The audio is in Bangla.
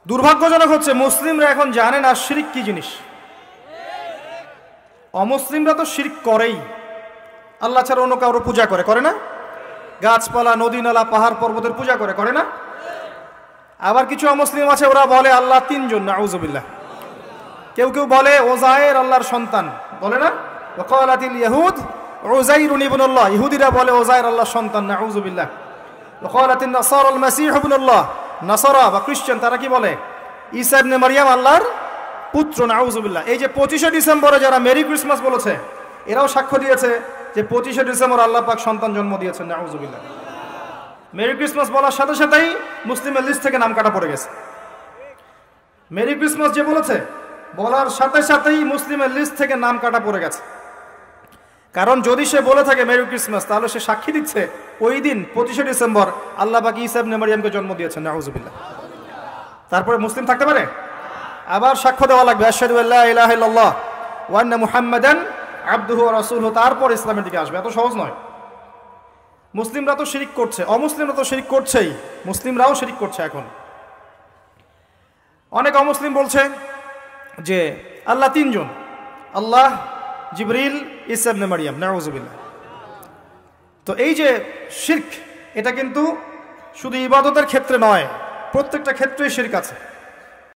দুর্ভাগ্যজনক হচ্ছে মুসলিমরা এখন জানে না শিরক কি জিনিস। অমুসলিমরা তো শিরক করেই, আল্লাহ ছাড়া অন্য কারো পূজা করে না? গাছপালা, নদী নালা, পাহাড় পর্বতের পূজা করে না? আবার কিছু অমুসলিম আছে, ওরা বলে আল্লাহ তিনজন, নাউযুবিল্লাহ। কেউ কেউ বলে ওজায়ের আল্লাহর সন্তান, বলে না? ওয়াকালাতিল ইয়াহুদ উযাইরুন ইবনুল্লাহ, ইহুদিরা বলে ওজায়ের আল্লাহর সন্তান, নাউযুবিল্লাহ। ওয়াকালাতিন নাসারাল মাসীহ ইবনুল্লাহ, নাসারা বা খ্রিস্টান তারা কি বলে? ঈসা ইবনে মারইয়াম আল্লাহর পুত্র, নাউযুবিল্লাহ। এই যে 25শে ডিসেম্বরে যারা মেরি ক্রিসমাস বলেছে, এরাও সাক্ষ্য দিয়েছে যে 25শে ডিসেম্বর আল্লাহ পাক সন্তান জন্ম দিয়েছেন, নাউযুবিল্লাহ। মেরি ক্রিসমাস বলার সাথে সাথেই মুসলিমের লিস্ট থেকে নাম কাটা পড়ে গেছে। মেরি ক্রিসমাস যে বলেছে, বলার সাথে সাথেই মুসলিমের লিস্ট থেকে নাম কাটা পড়ে গেছে। কারণ যদি সে বলে থাকে মেরি ক্রিসমাস, তাহলে সে সাক্ষী দিচ্ছে ওই দিন 25শে ডিসেম্বর আল্লাহ পাক ঈসা ইবনে মারইয়ামকে জন্ম দিয়েছেন, নাউযুবিল্লাহ। তারপরে মুসলিম থাকতে পারে? আবার সাক্ষ্য দেওয়া লাগবে আশহাদু আল্লা ইলাহা ইল্লাল্লাহ ওয়া আন্না মুহাম্মাদান আবদুহু ওয়া রাসূলুহু, তারপর ইসলামের দিকে আসবে। এত সহজ নয়। মুসলিমরা তো শিরক করছে, অমুসলিমরা তো শিরক করছেই, মুসলিমরাও শিরক করছে। এখন অনেক অমুসলিম বলছে যে আল্লাহ তিনজন, আল্লাহ, জিবরিল, ঈসা ইবনে মারইয়াম, নাউযুবিল্লাহ। তো এই যে শিরক, এটা কিন্তু শুধু ইবাদতের ক্ষেত্রে নয়, প্রত্যেকটা ক্ষেত্রেই শিরক আছে।